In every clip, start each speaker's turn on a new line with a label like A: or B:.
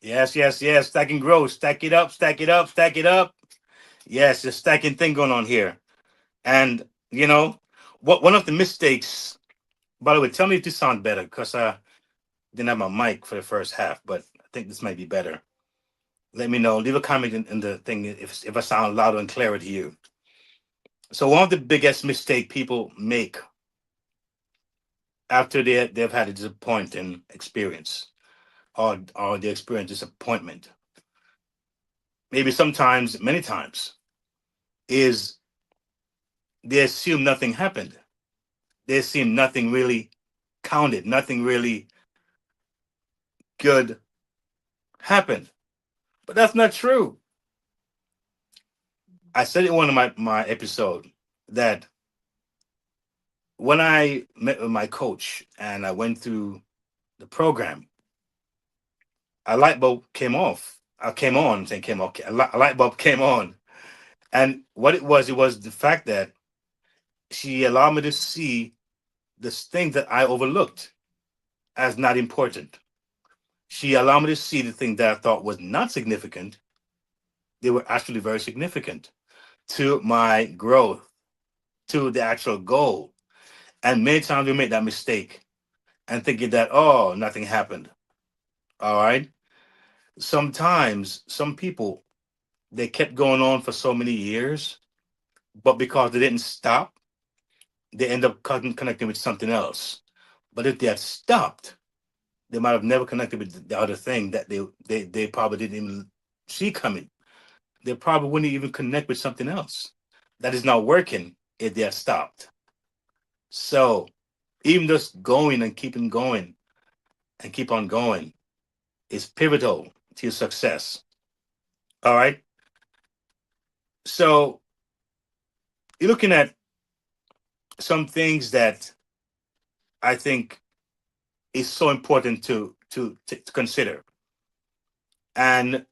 A: Yes, yes, yes. Stack and grow. Stack it up, stack it up, stack it up. Yes, the stacking thing going on here. And what one of the mistakes, by the way, tell me if this sounds better, because I didn't have my mic for the first half, but I think this might be better. Let me know. Leave a comment in the thing if I sound louder and clearer to you. So one of the biggest mistake people make after they've had a disappointing experience, or they experience disappointment, maybe sometimes, many times, is they assume nothing happened. They assume nothing really counted, nothing really good happened. But that's not true. I said in one of my episode that when I met with my coach and I went through the program, a light bulb came off. I came on, saying came off. A light bulb came on, and what it was the fact that she allowed me to see this thing that I overlooked as not important. She allowed me to see the thing that I thought was not significant. They were actually very significant to my growth, to the actual goal. And many times we make that mistake and thinking that, oh, nothing happened. All right. Sometimes some people, they kept going on for so many years, but because they didn't stop, they end up connecting with something else. But if they had stopped, they might have never connected with the other thing that they probably didn't even see coming. They probably wouldn't even connect with something else that is not working if they had stopped. So even just going and keeping going and keep on going is pivotal to your success. All right. So you're looking at some things that I think is so important to consider. And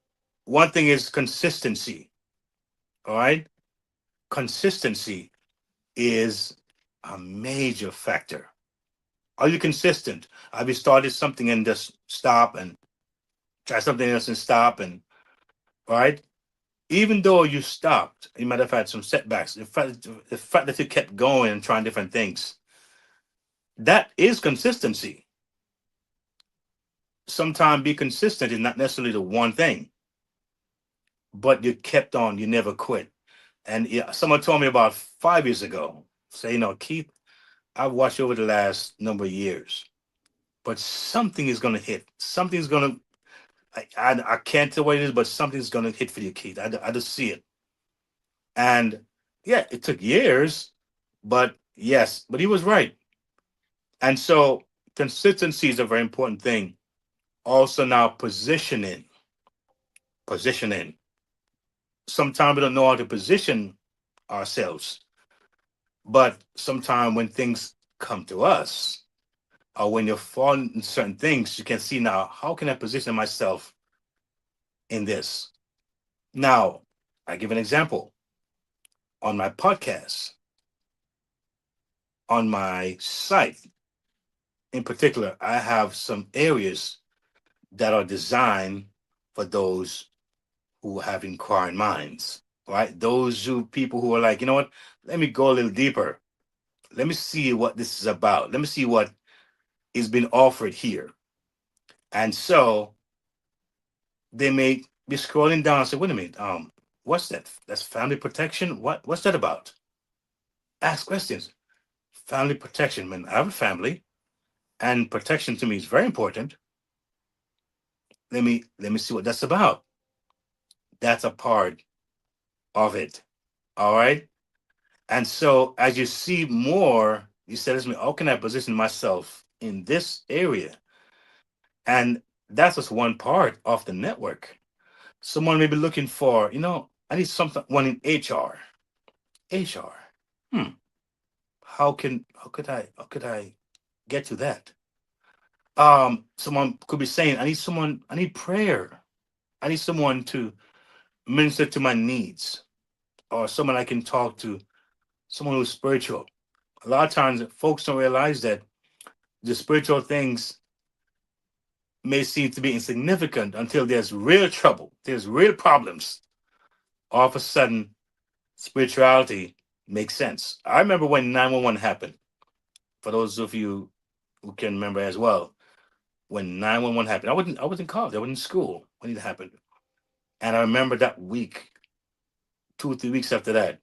A: one thing is consistency. All right. Consistency is a major factor. Are you consistent? Have you started something and just stop and try something else and stop? And all right, even though you stopped, you might have had some setbacks. The fact that you kept going and trying different things, that is consistency. Sometimes be consistent is not necessarily the one thing, but you kept on. You never quit. And yeah, someone told me about 5 years ago, say, Keith, I've watched over the last number of years, but something is going to hit. Something's going to, I can't tell what it is, but something's going to hit for you, Keith. I just see it. And yeah, it took years, but yes, but he was right. And so consistency is a very important thing. Also, now positioning. Sometimes we don't know how to position ourselves, but sometimes when things come to us, or when you're falling in certain things, you can see now, how can I position myself in this? Now, I give an example. On my podcast, on my site in particular, I have some areas that are designed for those who have inquiring minds, right? Those who people who are like, you know what? Let me go a little deeper. Let me see what this is about. Let me see what is being offered here. And so they may be scrolling down and say, wait a minute, what's that? That's family protection. What's that about? Ask questions. Family protection. Man, I have a family, and protection to me is very important. Let me see what that's about. That's a part of it. All right. And so as you see more, you said to me, how can I position myself in this area? And that's just one part of the network. Someone may be looking for, I need something one in HR. HR. Hmm. How could I get to that? Someone could be saying, I need prayer. I need someone to minister to my needs, or someone I can talk to, someone who's spiritual. A lot of times folks don't realize that the spiritual things may seem to be insignificant until there's real trouble, there's real problems. All of a sudden, spirituality makes sense. I remember when 911 happened. For those of you who can remember as well, when 911 happened, I was in college, I was in school when it happened. And I remember that week, 2 or 3 weeks after that,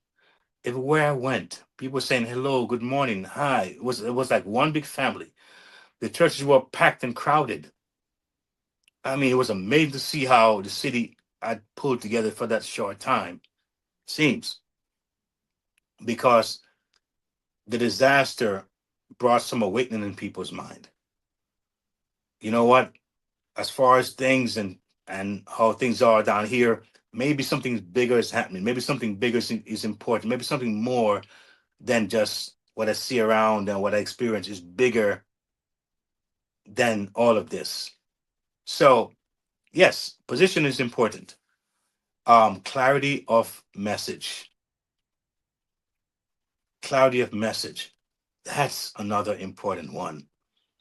A: everywhere I went, people were saying hello, good morning, hi. It was like one big family. The churches were packed and crowded. I mean, it was amazing to see how the city had pulled together for that short time. Seems because the disaster brought some awakening in people's mind. You know what? As far as things and how things are down here, maybe something bigger is happening. Maybe something bigger is important. Maybe something more than just what I see around and what I experience is bigger than all of this. So yes, position is important. Clarity of message. Clarity of message. That's another important one.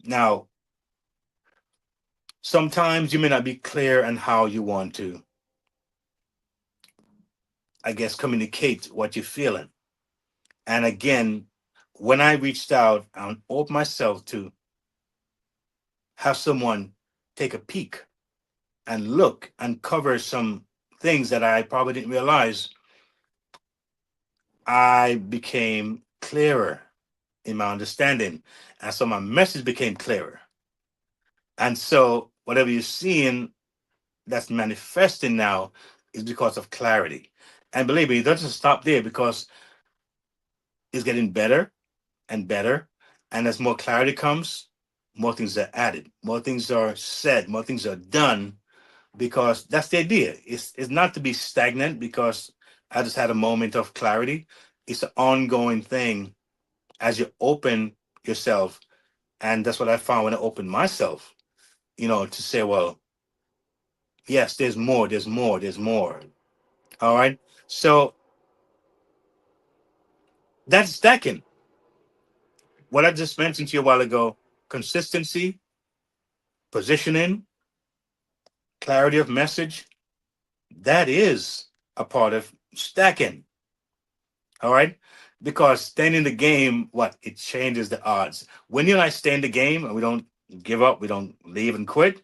A: Now, sometimes you may not be clear on how you want to, I guess, communicate what you're feeling. And again, when I reached out and opened myself to have someone take a peek and look and cover some things that I probably didn't realize, I became clearer in my understanding. And so my message became clearer. And so whatever you're seeing that's manifesting now is because of clarity. And believe me, it doesn't stop there because it's getting better and better. And as more clarity comes, more things are added, more things are said, more things are done, because that's the idea. It's not to be stagnant because I just had a moment of clarity. It's an ongoing thing as you open yourself. And that's what I found when I opened myself, to say, well, yes, there's more, there's more, there's more. All right. So that's stacking. What I just mentioned to you a while ago, consistency, positioning, clarity of message, that is a part of stacking. All right. Because staying in the game, it changes the odds. When you and I stay in the game and we don't give up, we don't leave and quit,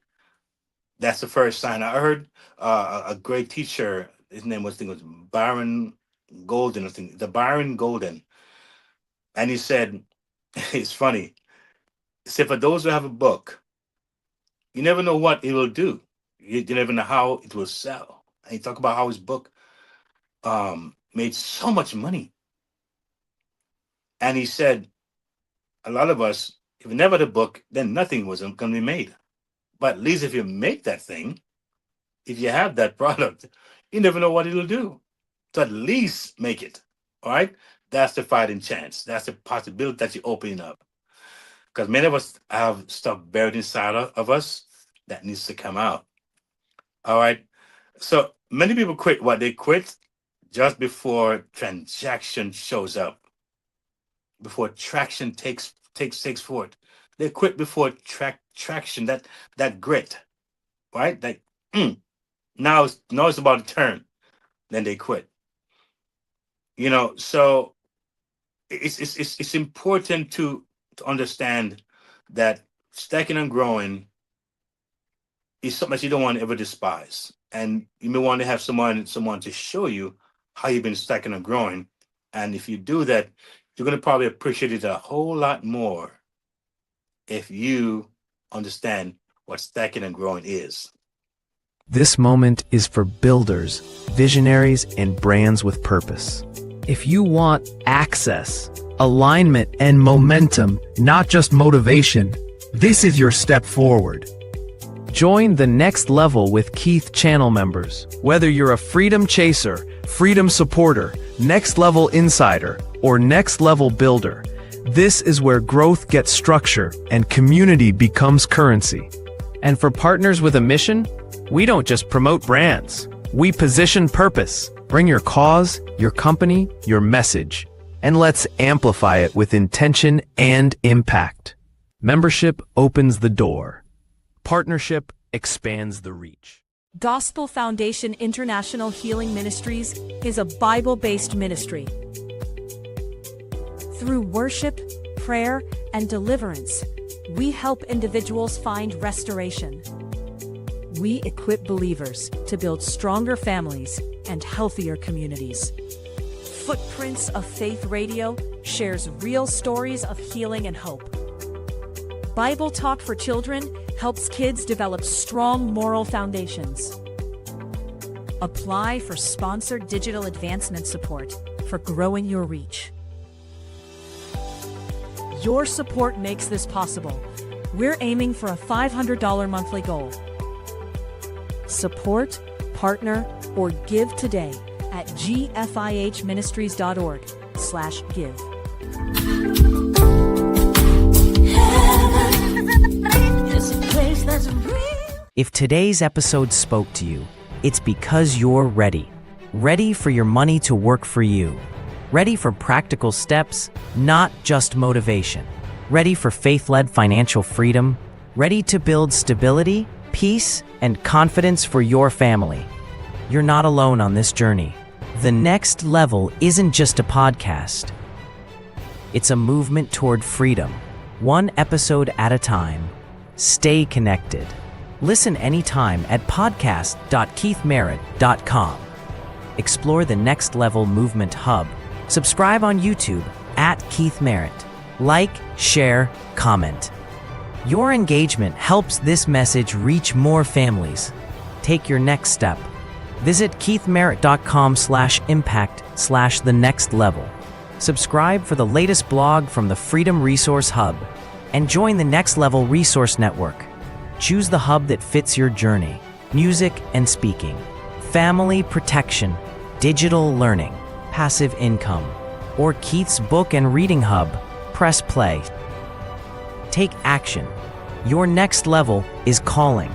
A: that's the first sign. I heard a great teacher, his name was, I think it was Byron Golden, I think, the Byron Golden. And he said, it's funny. He said, for those who have a book, you never know what it will do. You never know how it will sell. And he talked about how his book made so much money. And he said, a lot of us, if we never had a book, then nothing was going to be made. But at least if you make that thing, if you have that product, you never know what it'll do. So at least make it. All right. That's the fighting chance. That's the possibility that you're opening up. Because many of us have stuff buried inside of us that needs to come out. All right. So many people quit. They quit just before transaction shows up, before traction takes forth. They quit before traction. That grit, right? Like now it's about to turn. Then they quit. So it's important to understand that stacking and growing is something that you don't want to ever despise. And you may want to have someone to show you how you've been stacking and growing. And if you do that, you're going to probably appreciate it a whole lot more if you understand what stacking and growing is.
B: This moment is for builders, visionaries, and brands with purpose. If you want access, alignment, and momentum, not just motivation, this is your step forward. Join the next level with Keith channel members. Whether you're a freedom chaser, freedom supporter, next level insider, or next level builder, this is where growth gets structure and community becomes currency. And for partners with a mission, we don't just promote brands. We position purpose. Bring your cause, your company, your message, and let's amplify it with intention and impact. Membership opens the door. Partnership expands the reach.
C: Gospel Foundation International Healing Ministries is a Bible-based ministry. Through worship, prayer, and deliverance, we help individuals find restoration. We equip believers to build stronger families and healthier communities. Footprints of Faith Radio shares real stories of healing and hope. Bible Talk for Children helps kids develop strong moral foundations. Apply for sponsored digital advancement support for growing your reach. Your support makes this possible. We're aiming for a $500 monthly goal. Support, partner, or give today at gfihministries.org/give.
D: If today's episode spoke to you, it's because you're ready. Ready for your money to work for you. Ready for practical steps, not just motivation. Ready for faith-led financial freedom. Ready to build stability, peace, and confidence for your family. You're not alone on this journey. The Next Level isn't just a podcast. It's a movement toward freedom, one episode at a time. Stay connected. Listen anytime at podcast.keithmerritt.com. Explore the Next Level Movement Hub. Subscribe on YouTube at Keith Merritt. Like, share, comment. Your engagement helps this message reach more families. Take your next step. Visit keithmerritt.com/impact/the next level. Subscribe for the latest blog from the Freedom Resource Hub and join the Next Level Resource Network. Choose the hub that fits your journey: music and speaking, family protection, digital learning, passive income, or Keith's book and reading hub. Press play. Take action. Your next level is calling.